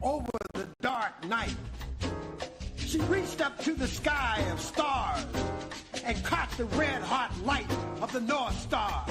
over the dark night. She reached up to the sky of stars and caught the red-hot light of the North Star.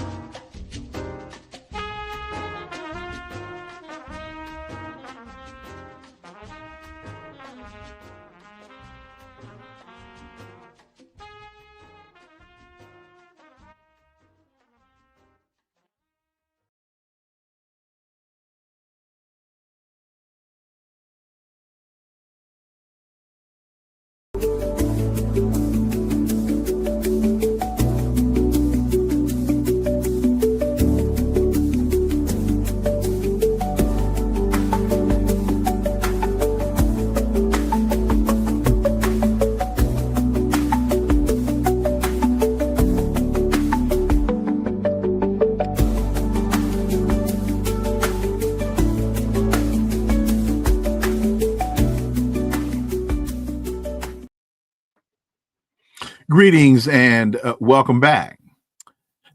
Greetings and welcome back.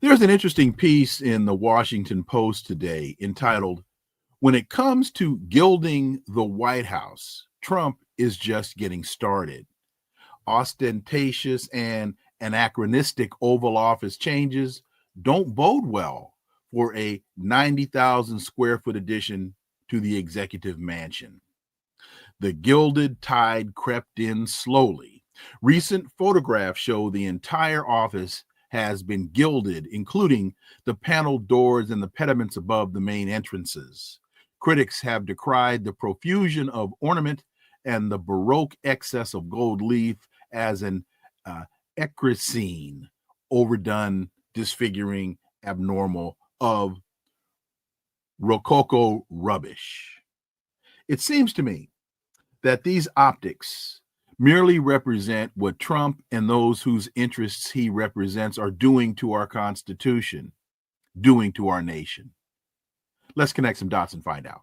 There's an interesting piece in the Washington Post today entitled, "When it comes to gilding the White House, Trump is just getting started. Ostentatious and anachronistic Oval Office changes don't bode well for a 90,000 square foot addition to the executive mansion. The gilded tide crept in slowly. Recent photographs show the entire office has been gilded, including the paneled doors and the pediments above the main entrances. Critics have decried the profusion of ornament and the Baroque excess of gold leaf as an ecrisine, overdone, disfiguring, abnormal, of Rococo rubbish. It seems to me that these optics merely represent what Trump and those whose interests he represents are doing to our Constitution, doing to our nation. Let's connect some dots and find out.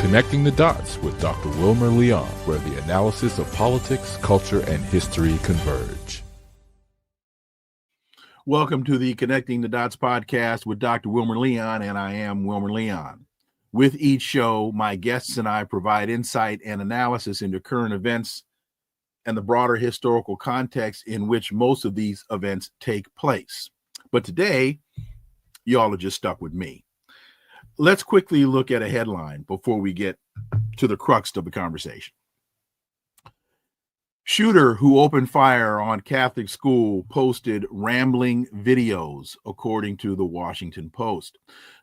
Connecting the Dots with Dr. Wilmer Leon, where the analysis of politics, culture, and history converge. Welcome to the Connecting the Dots podcast with Dr. Wilmer Leon, and I am Wilmer Leon. With each show, my guests and I provide insight and analysis into current events and the broader historical context in which most of these events take place. But today, y'all are just stuck with me. Let's quickly look at a headline before we get to the crux of the conversation. Shooter who opened fire on Catholic school posted rambling videos, according to the Washington Post.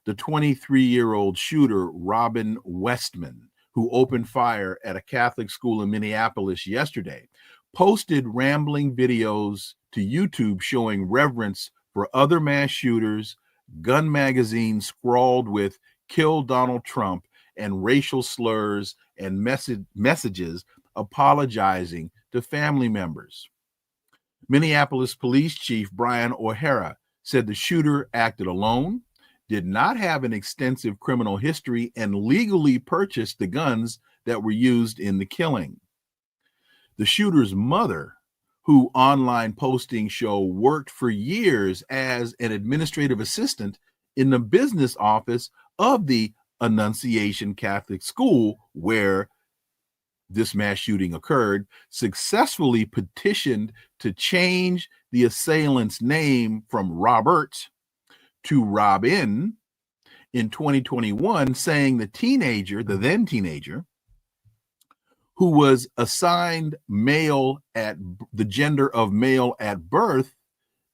The 23-year-old shooter, Robin Westman, who opened fire at a Catholic school in Minneapolis yesterday, posted rambling videos to YouTube showing reverence for other mass shooters, gun magazines scrawled with "Kill Donald Trump," and racial slurs and messages apologizing to family members. Minneapolis Police Chief Brian O'Hara said the shooter acted alone, did not have an extensive criminal history, and legally purchased the guns that were used in the killing. The shooter's mother, who online postings show worked for years as an administrative assistant in the business office of the Annunciation Catholic School where this mass shooting occurred, successfully petitioned to change the assailant's name from Robert to Robin in 2021, saying the then teenager, who was assigned the gender of male at birth,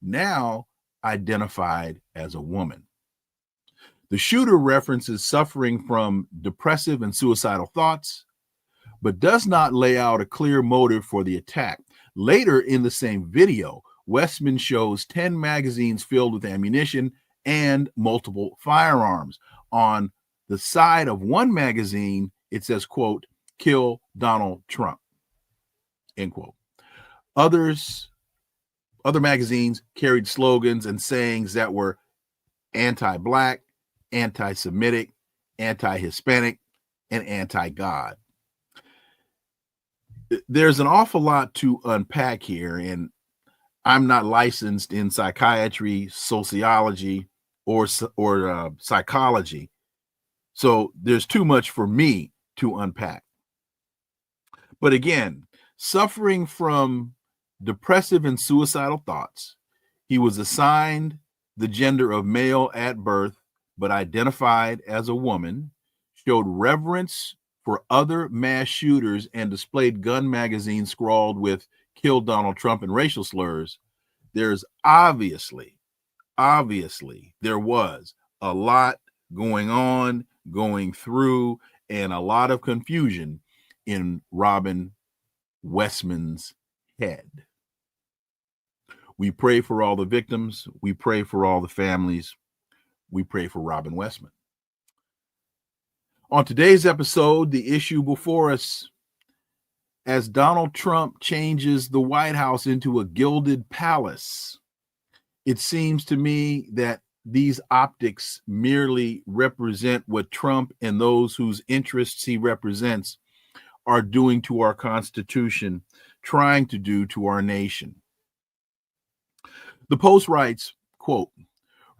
now identified as a woman. The shooter references suffering from depressive and suicidal thoughts, but does not lay out a clear motive for the attack. Later in the same video, Westman shows 10 magazines filled with ammunition and multiple firearms. On the side of one magazine, it says, quote, "Kill Donald Trump," end quote. Other magazines carried slogans and sayings that were anti-Black, anti-Semitic, anti-Hispanic, and anti-God. There's an awful lot to unpack here, and I'm not licensed in psychiatry, sociology, or psychology. So there's too much for me to unpack. But again, suffering from depressive and suicidal thoughts, he was assigned the gender of male at birth, but identified as a woman, showed reverence for other mass shooters, and displayed gun magazines scrawled with "Kill Donald Trump" and racial slurs. There's obviously, there was a lot going on, going through, and a lot of confusion in Robin Westman's head. We pray for all the victims. We pray for all the families. We pray for Robin Westman. On today's episode, the issue before us, as Donald Trump changes the White House into a gilded palace, it seems to me that these optics merely represent what Trump and those whose interests he represents are doing to our Constitution, trying to do to our nation. The Post writes, quote,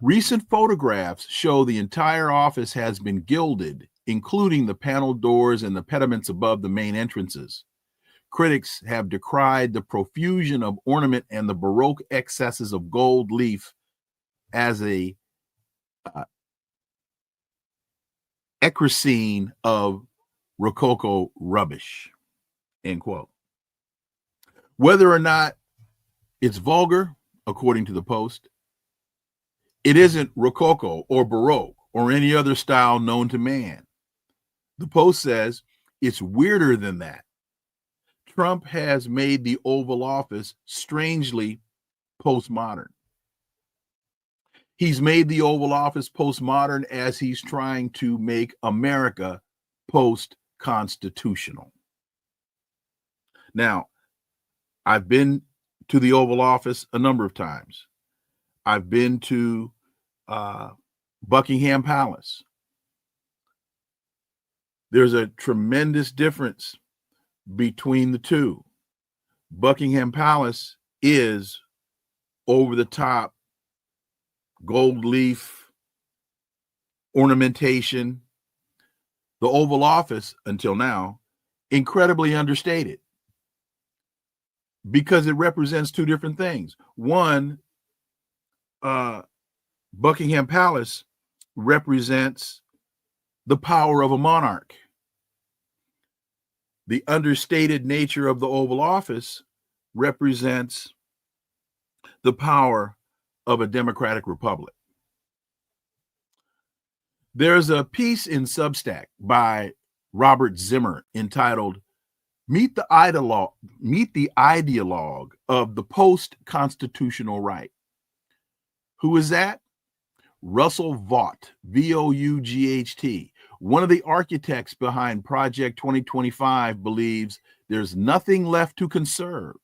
"Recent photographs show the entire office has been gilded, including the paneled doors and the pediments above the main entrances. Critics have decried the profusion of ornament and the Baroque excesses of gold leaf as a ecrasine of Rococo rubbish," end quote. Whether or not it's vulgar, according to the Post, it isn't Rococo or Baroque or any other style known to man. The Post says it's weirder than that. Trump has made the Oval Office strangely postmodern. He's made the Oval Office postmodern as he's trying to make America post-constitutional. Now, I've been to the Oval Office a number of times. I've been to Buckingham Palace. There's a tremendous difference between the two. Buckingham Palace is over the top, gold leaf ornamentation. The Oval Office, until now, incredibly understated, because it represents two different things. One, Buckingham Palace represents the power of a monarch. The understated nature of the Oval Office represents the power of a democratic republic. There's a piece in Substack by Robert Zimmer entitled Meet the Ideologue of the Post-Constitutional Right. Who is that? Russell Vought, V-O-U-G-H-T. One of the architects behind Project 2025 believes there's nothing left to conserve.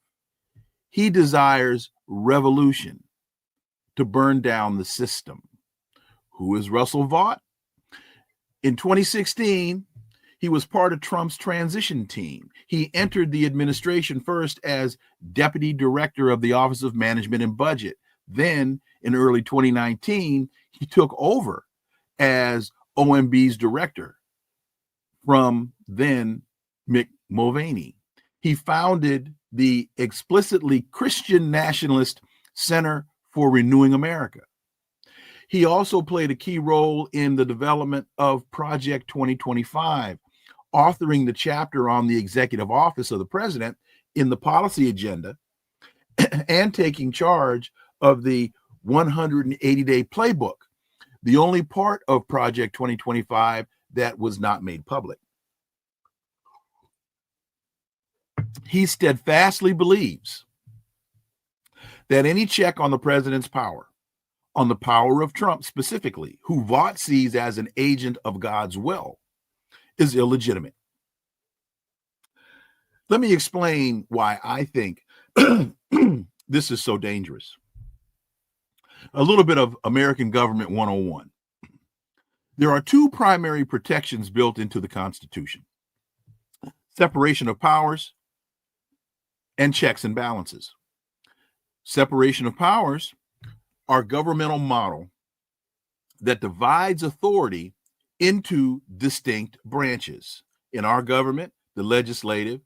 He desires revolution, to burn down the system. Who is Russell Vought? In 2016, he was part of Trump's transition team. He entered the administration first as deputy director of the Office of Management and Budget. Then, in early 2019, he took over as OMB's director from then Mick Mulvaney. He founded the explicitly Christian nationalist Center for Renewing America. He also played a key role in the development of Project 2025, authoring the chapter on the executive office of the president in the policy agenda and taking charge of the 180-day playbook, the only part of Project 2025 that was not made public. He steadfastly believes that any check on the president's power, on the power of Trump specifically, who Vought sees as an agent of God's will, is illegitimate. Let me explain why I think this is so dangerous. A little bit of American Government 101. There are two primary protections built into the Constitution: separation of powers and checks and balances. Separation of powers are governmental model that divides authority into distinct branches. In our government, the legislative,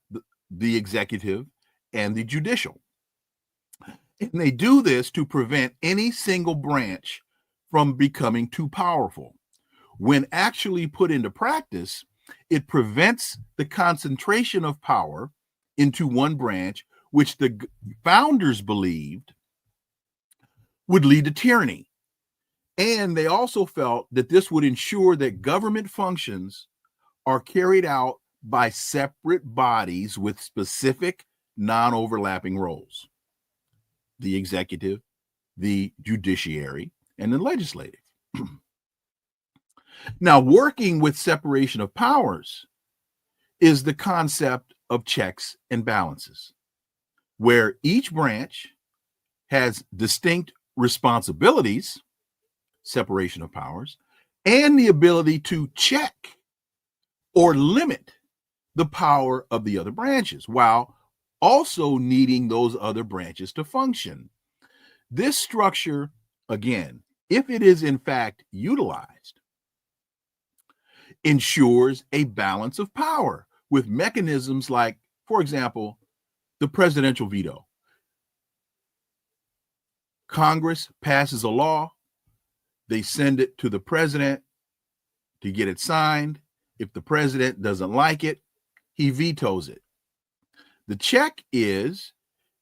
the executive, and the judicial. And they do this to prevent any single branch from becoming too powerful. When actually put into practice, it prevents the concentration of power into one branch, which the founders believed would lead to tyranny. And they also felt that this would ensure that government functions are carried out by separate bodies with specific non-overlapping roles: the executive, the judiciary, and the legislative. Now, working with separation of powers is the concept of checks and balances, where each branch has distinct responsibilities, separation of powers, and the ability to check or limit the power of the other branches, while also needing those other branches to function. This structure, again, if it is in fact utilized, ensures a balance of power with mechanisms like, for example, the presidential veto. Congress passes a law, they send it to the president to get it signed. If the president doesn't like it, he vetoes it. The check is,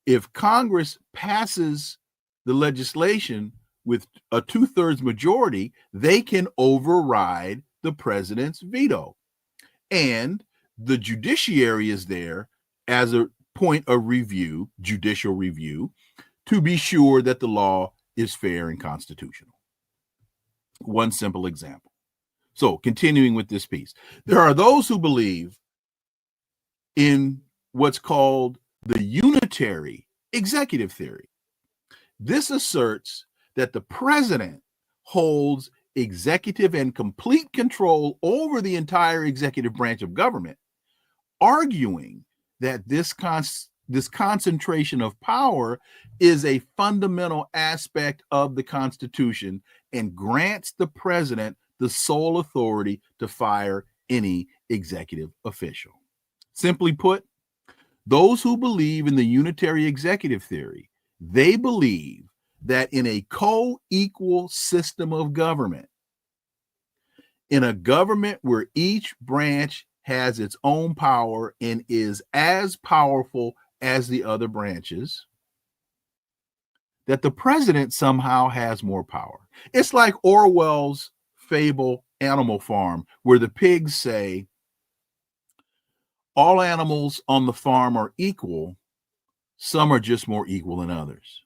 if Congress passes the legislation with a 2/3 majority, they can override the president's veto. And the judiciary is there as a point of review, judicial review, to be sure that the law is fair and constitutional. One simple example. So, continuing with this piece, there are those who believe in what's called the Unitary executive theory. This asserts that the president holds executive and complete control over the entire executive branch of government, arguing that this concentration of power is a fundamental aspect of the Constitution and grants the president the sole authority to fire any executive official. Simply put, those who believe in the unitary executive theory, they believe that in a co-equal system of government, in a government where each branch has its own power and is as powerful as the other branches, that the president somehow has more power. It's like Orwell's fable Animal Farm, where the pigs say, all animals on the farm are equal, some are just more equal than others.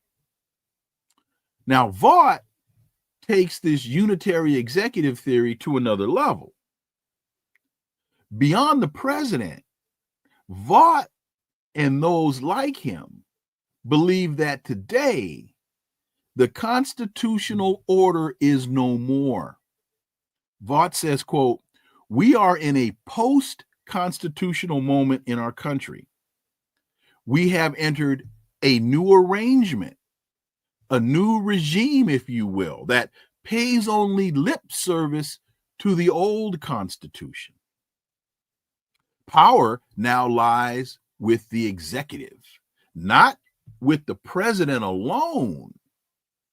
Now, Vought takes this unitary executive theory to another level. Beyond the president, Vought and those like him believe that today the constitutional order is no more. Vought says, quote, "We are in a post-constitutional moment in our country. We have entered a new arrangement, a new regime, if you will, that pays only lip service to the old Constitution. Power now lies with the executive, not with the president alone,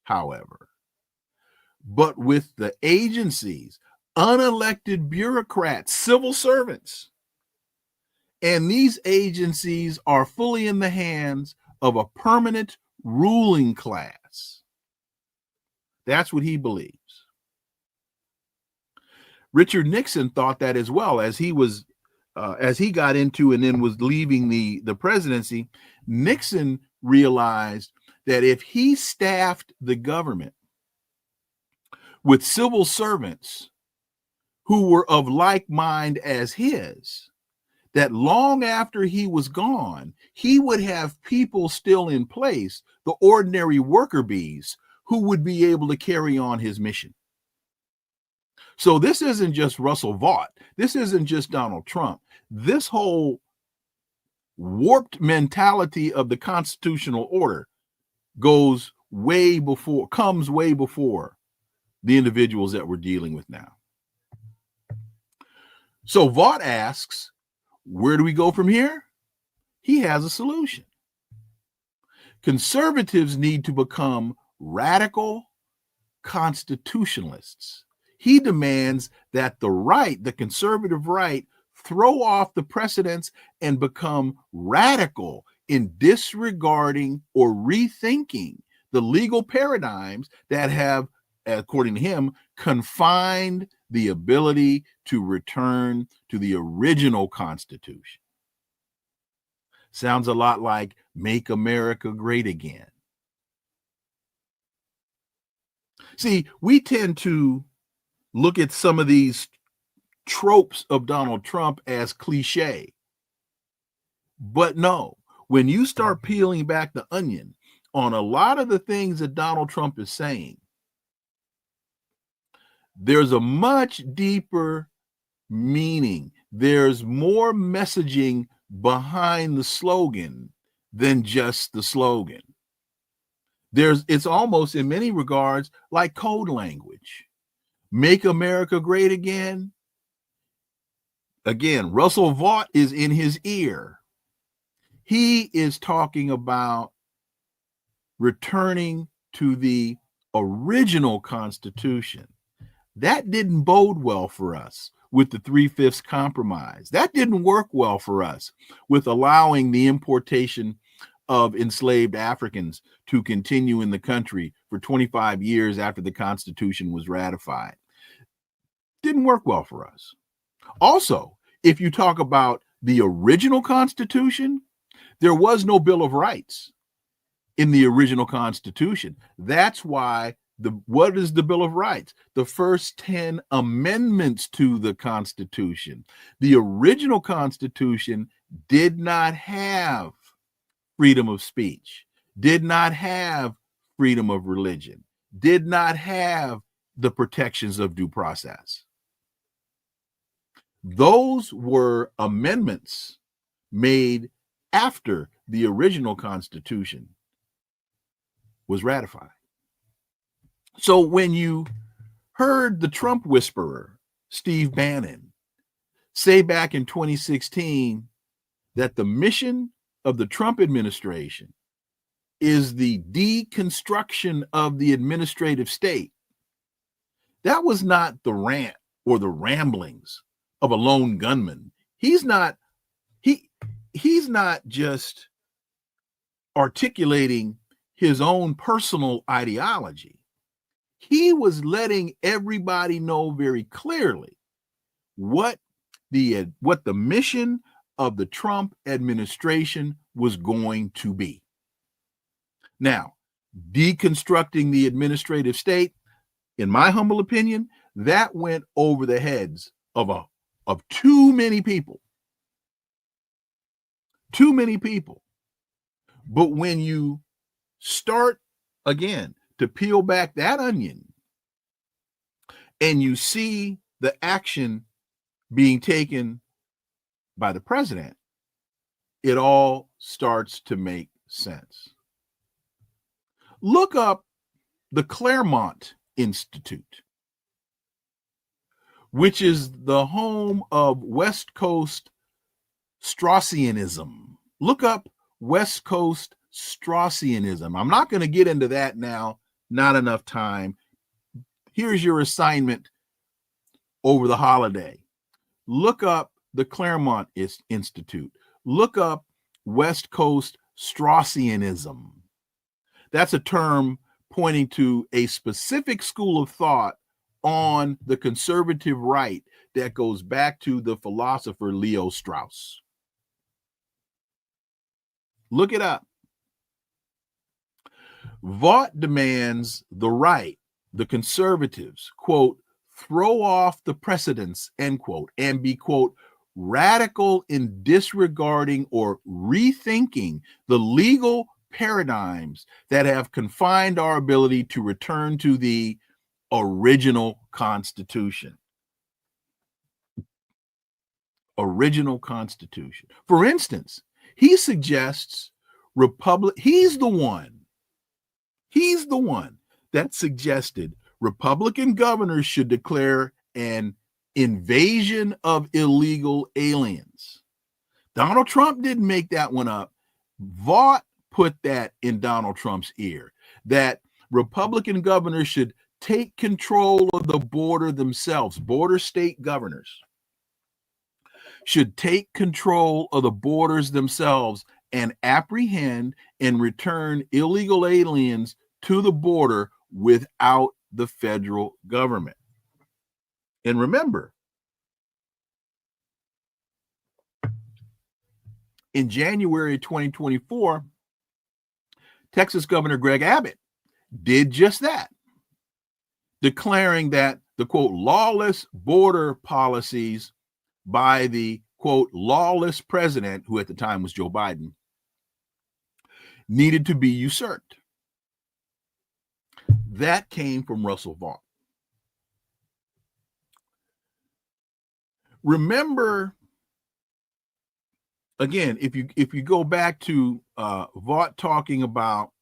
however, but with the agencies, unelected bureaucrats, civil servants. And these agencies are fully in the hands of a permanent ruling class." That's what he believes. Richard Nixon thought that as well. As he got into and then was leaving the presidency, Nixon realized that if he staffed the government with civil servants who were of like mind as his, that long after he was gone, he would have people still in place, the ordinary worker bees, who would be able to carry on his mission. So this isn't just Russell Vought. This isn't just Donald Trump. This whole warped mentality of the constitutional order comes way before the individuals that we're dealing with now. So Vought asks, where do we go from here? He has a solution. Conservatives need to become radical constitutionalists. He demands that the right, the conservative right, throw off the precedents and become radical in disregarding or rethinking the legal paradigms that have, according to him, confined the ability to return to the original Constitution. Sounds a lot like Make America Great Again. See, we tend to look at some of these tropes of Donald Trump as cliche. But no, when you start peeling back the onion on a lot of the things that Donald Trump is saying, there's a much deeper meaning. There's more messaging behind the slogan than just the slogan. It's almost in many regards like code language. Make America Great Again. Again, Russell Vought is in his ear. He is talking about returning to the original Constitution. That didn't bode well for us with the 3/5 compromise. That didn't work well for us with allowing the importation of enslaved Africans to continue in the country for 25 years after the Constitution was ratified. Didn't work well for us. Also, if you talk about the original Constitution, there was no Bill of Rights in the original Constitution. That's why what is the Bill of Rights? The first 10 amendments to the Constitution. The original Constitution did not have freedom of speech, did not have freedom of religion, did not have the protections of due process. Those were amendments made after the original Constitution was ratified. So when you heard the Trump whisperer, Steve Bannon, say back in 2016 that the mission of the Trump administration is the deconstruction of the administrative state, that was not the rant or the ramblings of a lone gunman. He's not just articulating his own personal ideology. He was letting everybody know very clearly what the mission of the Trump administration was going to be. Now, deconstructing the administrative state, in my humble opinion, that went over the heads of too many people. Too many people. But when you start again to peel back that onion and you see the action being taken by the president, it all starts to make sense. Look up the Claremont Institute, which is the home of West Coast Straussianism. Look up West Coast Straussianism. I'm not going to get into that now, not enough time. Here's your assignment over the holiday. Look up the Claremont Institute. Look up West Coast Straussianism. That's a term pointing to a specific school of thought on the conservative right that goes back to the philosopher Leo Strauss. Look it up. Vought demands the right, the conservatives, quote, throw off the precedents, end quote, and be, quote, radical in disregarding or rethinking the legal paradigms that have confined our ability to return to the original Constitution. Original Constitution. For instance, he suggests he's the one He's the one that suggested Republican governors should declare an invasion of illegal aliens. Donald Trump didn't make that one up. Vought put that in Donald Trump's ear, that Republican governors should take control of the border themselves. Border state governors should take control of the borders themselves and apprehend and return illegal aliens to the border without the federal government. And remember, in January 2024, Texas Governor Greg Abbott did just that, declaring that the, quote, lawless border policies by the, quote, lawless president, who at the time was Joe Biden, needed to be usurped. That came from Russell Vought. Remember, again, if you go back to Vought talking about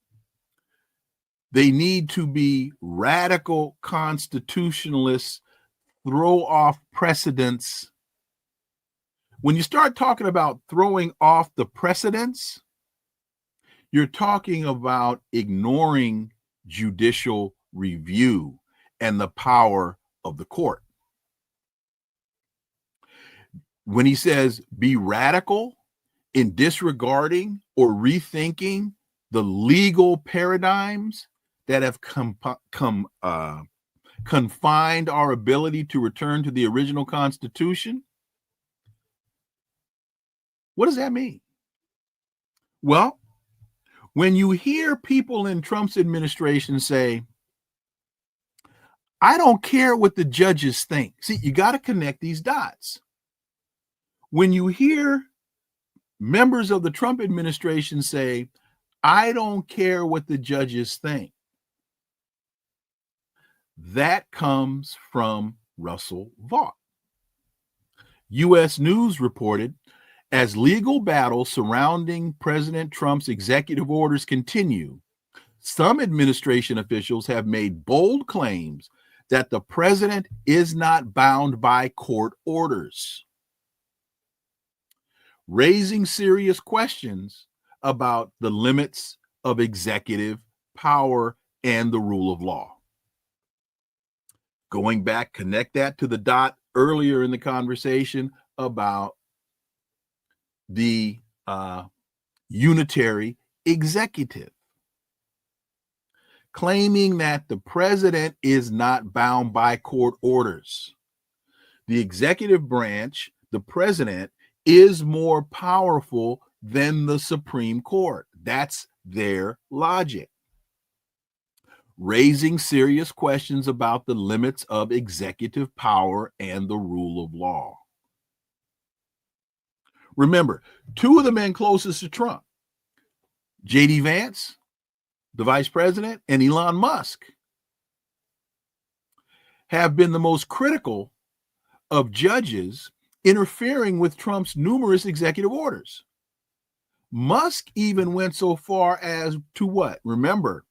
they need to be radical constitutionalists, throw off precedents. When you start talking about throwing off the precedents, you're talking about ignoring judicial review and the power of the court. When he says be radical in disregarding or rethinking the legal paradigms that have confined our ability to return to the original Constitution, what does that mean? Well, when you hear people in Trump's administration say, I don't care what the judges think. See, you got to connect these dots. When you hear members of the Trump administration say, I don't care what the judges think, that comes from Russell Vought. U.S. News reported, as legal battles surrounding President Trump's executive orders continue, some administration officials have made bold claims that the president is not bound by court orders, raising serious questions about the limits of executive power and the rule of law. Going back, connect that to the dot earlier in the conversation about the unitary executive, claiming that the president is not bound by court orders. The executive branch, the president, is more powerful than the Supreme Court. That's their logic. Raising serious questions about the limits of executive power and the rule of law. Remember, two of the men closest to Trump, J.D. Vance, the vice president, and Elon Musk, have been the most critical of judges interfering with Trump's numerous executive orders. Musk even went so far as to what? Remember,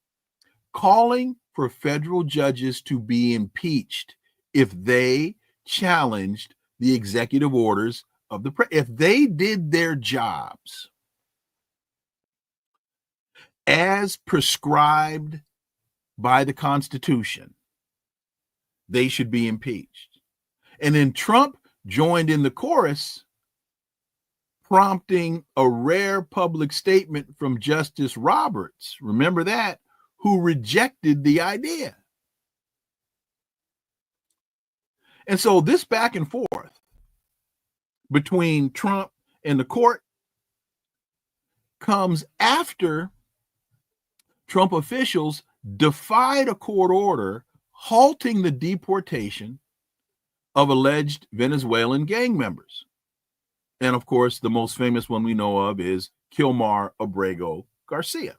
calling for federal judges to be impeached if they challenged the executive orders of the if they did their jobs as prescribed by the Constitution, they should be impeached. And then Trump joined in the chorus, prompting a rare public statement from Justice Roberts, remember that, who rejected the idea. And so this back and forth between Trump and the court comes after Trump officials defied a court order halting the deportation of alleged Venezuelan gang members. And of course, the most famous one we know of is Kilmar Abrego Garcia.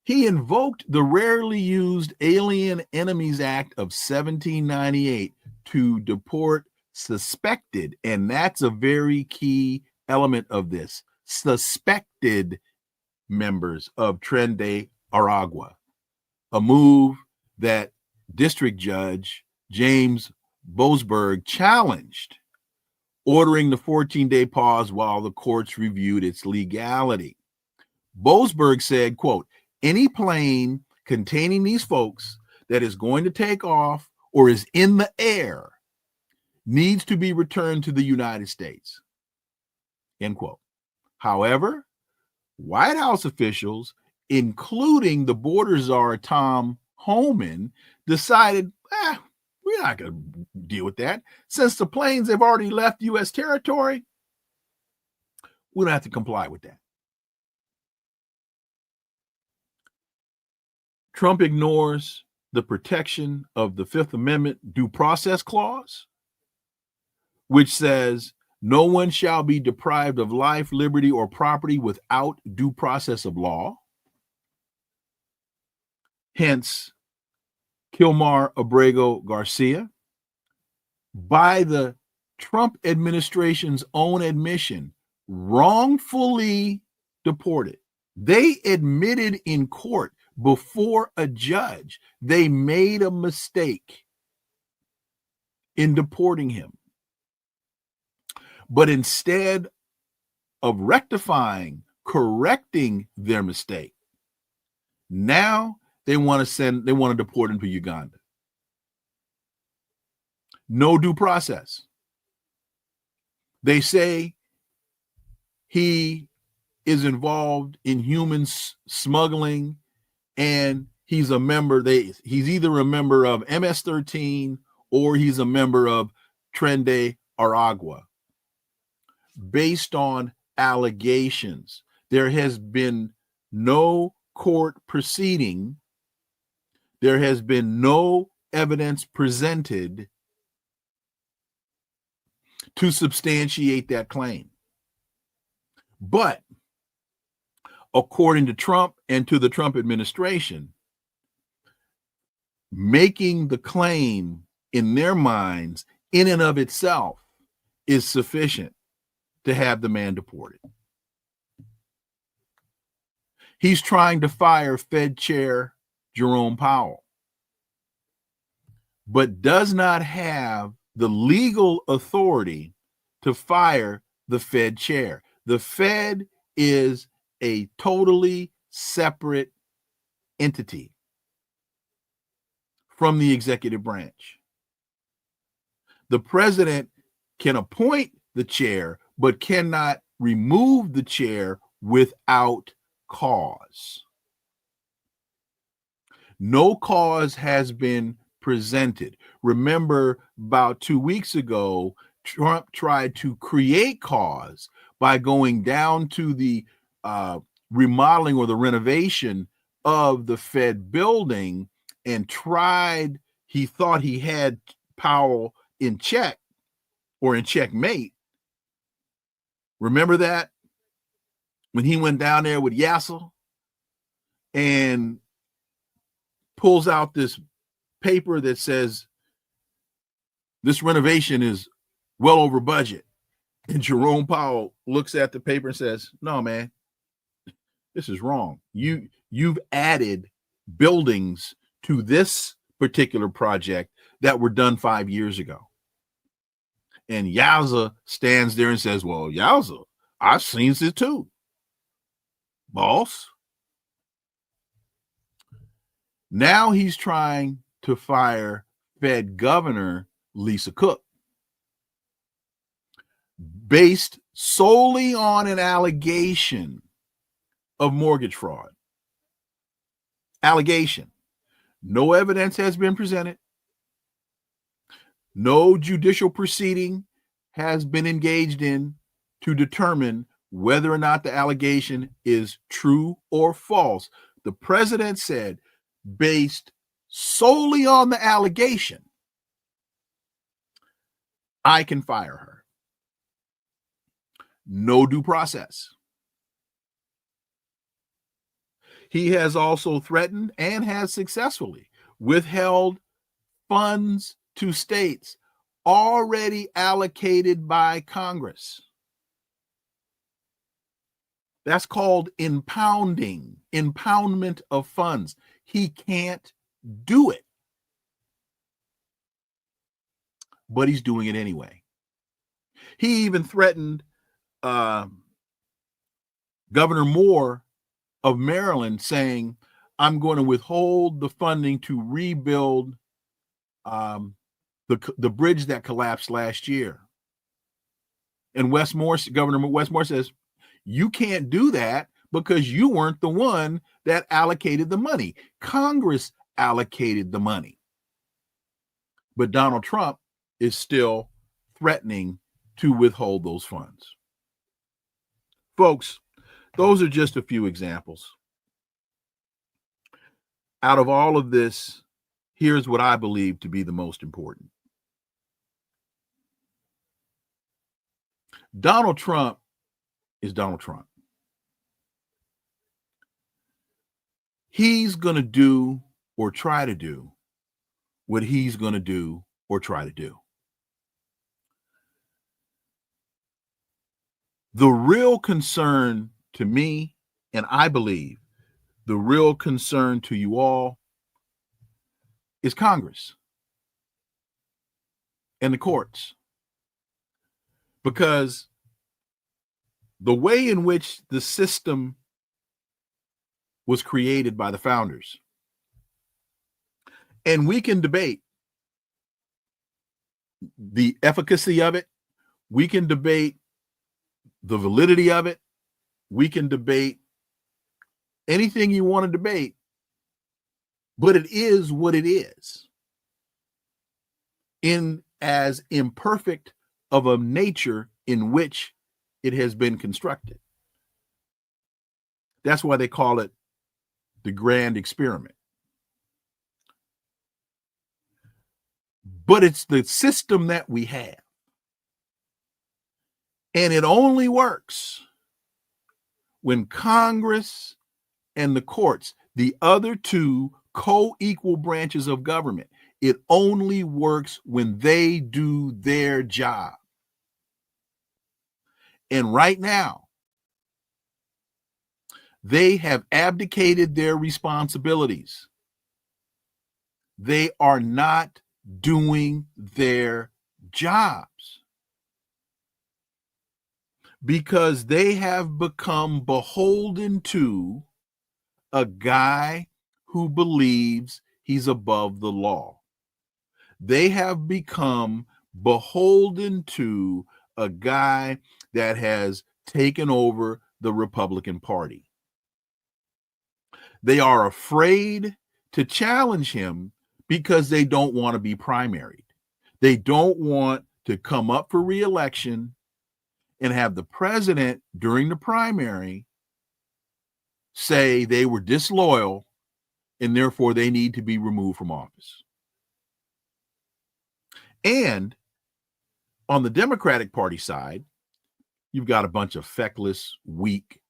He invoked the rarely used Alien Enemies Act of 1798 to deport suspected, and that's a very key element of this, suspected members of Tren de Aragua, a move that District Judge James Boasberg challenged, ordering the 14-day pause while the courts reviewed its legality. Boasberg said, quote, any plane containing these folks that is going to take off or is in the air needs to be returned to the United States, end quote. However, White House officials, including the border czar Tom Homan, decided, we're not going to deal with that. Since the planes have already left U.S. territory, we don't have to comply with that. Trump ignores the protection of the Fifth Amendment due process clause, which says no one shall be deprived of life, liberty, or property without due process of law. Hence, Kilmar Abrego Garcia, by the Trump administration's own admission, wrongfully deported. They admitted in court before a judge they made a mistake in deporting him. But instead of rectifying, correcting their mistake, now they want to deport him to Uganda. No due process. They say he is involved in human smuggling, and he's a member. He's either a member of MS-13 or he's a member of Tren de Aragua. Based on allegations, there has been no court proceeding. There has been no evidence presented to substantiate that claim. But according to Trump and to the Trump administration, making the claim in their minds in and of itself is sufficient to have the man deported. He's trying to fire Fed Chair Jerome Powell, but does not have the legal authority to fire the Fed chair. The Fed is a totally separate entity from the executive branch. The president can appoint the chair, but cannot remove the chair without cause. No cause has been presented. Remember, about 2 weeks ago, Trump tried to create cause by going down to the remodeling or the renovation of the Fed building and he thought he had Powell in check or in checkmate. Remember that? When he went down there with Yassel and pulls out this paper that says this renovation is well over budget. And Jerome Powell looks at the paper and says, no, man, this is wrong. You've added buildings to this particular project that were done 5 years ago. And Yowza stands there and says, well, Yowza, I've seen it too, boss. Now he's trying to fire Fed Governor Lisa Cook based solely on an allegation of mortgage fraud. Allegation. No evidence has been presented. No judicial proceeding has been engaged in to determine whether or not the allegation is true or false. The president said, based solely on the allegation, I can fire her. No due process. He has also threatened and has successfully withheld funds to states already allocated by Congress. That's called impoundment of funds. He can't do it, but he's doing it anyway. He even threatened Governor Moore of Maryland, saying, I'm going to withhold the funding to rebuild the bridge that collapsed last year. And Governor Westmore says, you can't do that because you weren't the one that allocated the money. Congress allocated the money. But Donald Trump is still threatening to withhold those funds. Folks, those are just a few examples. Out of all of this, here's what I believe to be the most important. Donald Trump is Donald Trump. He's going to do or try to do what he's going to do or try to do. The real concern to me, and I believe the real concern to you all, is Congress and the courts. Because the way in which the system was created by the founders, and we can debate the efficacy of it, we can debate the validity of it, we can debate anything you want to debate, but it is what it is. In as imperfect of a nature in which it has been constructed. That's why they call it the grand experiment. But it's the system that we have. And it only works when Congress and the courts, the other two co-equal branches of government, it only works when they do their job. And right now, they have abdicated their responsibilities. They are not doing their jobs because they have become beholden to a guy who believes he's above the law. They have become beholden to a guy that has taken over the Republican Party. They are afraid to challenge him because they don't want to be primaried. They don't want to come up for re-election and have the president during the primary say they were disloyal and therefore they need to be removed from office. And on the Democratic Party side, you've got a bunch of feckless, weak,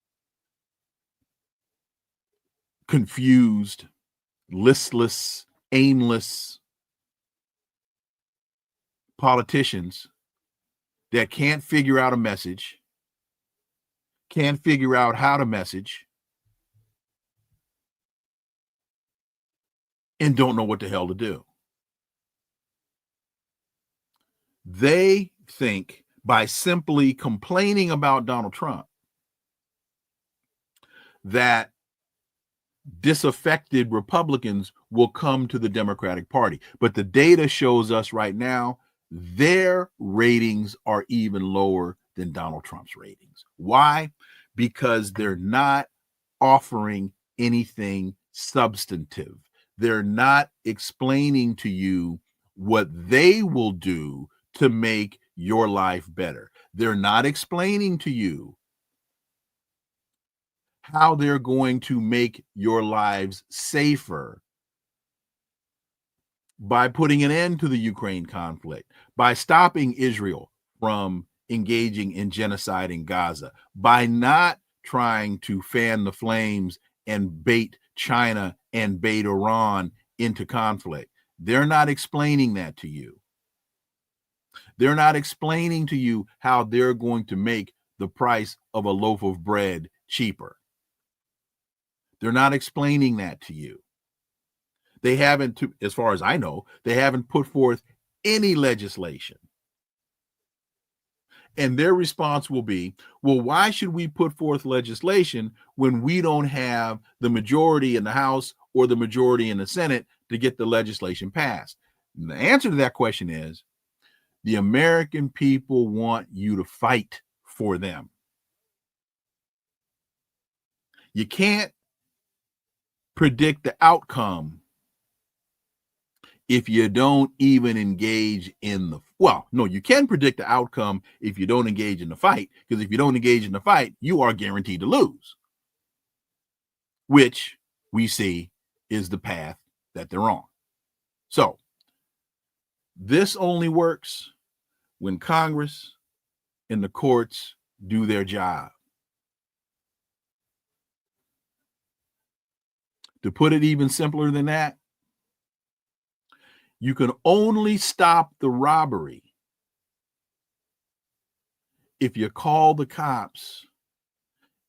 confused, listless, aimless politicians that can't figure out a message, can't figure out how to message, and don't know what the hell to do. They think by simply complaining about Donald Trump that disaffected Republicans will come to the Democratic Party. But the data shows us right now their ratings are even lower than Donald Trump's ratings. Why? Because they're not offering anything substantive. They're not explaining to you what they will do to make your life better. They're not explaining to you how they're going to make your lives safer by putting an end to the Ukraine conflict, by stopping Israel from engaging in genocide in Gaza, by not trying to fan the flames and bait China and bait Iran into conflict. They're not explaining that to you. They're not explaining to you how they're going to make the price of a loaf of bread cheaper. They're not explaining that to you. They haven't, as far as I know, they haven't put forth any legislation. And their response will be, well, why should we put forth legislation when we don't have the majority in the House or the majority in the Senate to get the legislation passed? And the answer to that question is, the American people want you to fight for them. You can't predict the outcome if you don't even engage in the, you can predict the outcome if you don't engage in the fight, because if you don't engage in the fight, you are guaranteed to lose, which we see is the path that they're on. So this only works when Congress and the courts do their job. To put it even simpler than that, you can only stop the robbery if you call the cops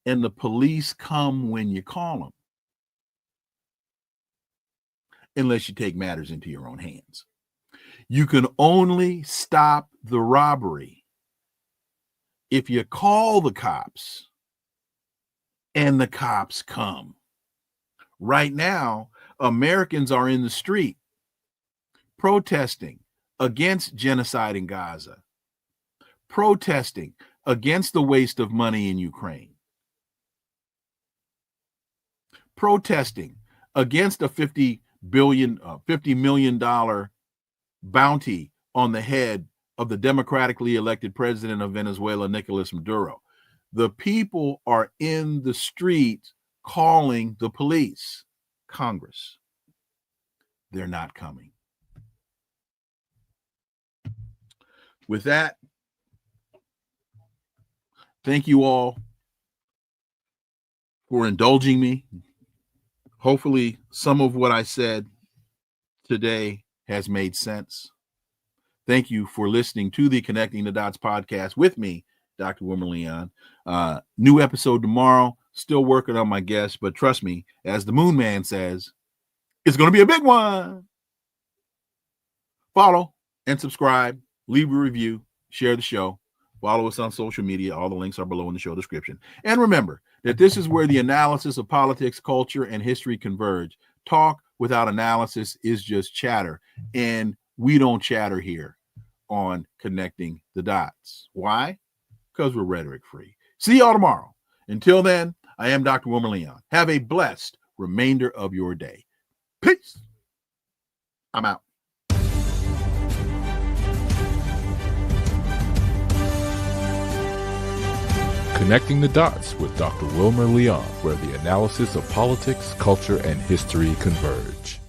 and the police come when you call them, unless you take matters into your own hands. You can only stop the robbery if you call the cops and the cops come. Right now, Americans are in the street protesting against genocide in Gaza, protesting against the waste of money in Ukraine, protesting against a $50 million bounty on the head of the democratically elected president of Venezuela, Nicolas Maduro. The people are in the streets calling the police. Congress, they're not coming. With that, thank you all for indulging me. Hopefully, some of what I said today has made sense. Thank you for listening to the Connecting the Dots podcast with me, Dr. Wilmer Leon. New episode tomorrow. Still working on my guest, but trust me, as the Moon Man says, it's going to be a big one. Follow and subscribe. Leave a review, share the show, follow us on social media. All the links are below in the show description. And remember that this is where the analysis of politics, culture, and history converge. Talk without analysis is just chatter. And we don't chatter here on Connecting the Dots. Why? Because we're rhetoric free. See y'all tomorrow. Until then, I am Dr. Wilmer Leon. Have a blessed remainder of your day. Peace. I'm out. Connecting the Dots with Dr. Wilmer Leon, where the analysis of politics, culture, and history converge.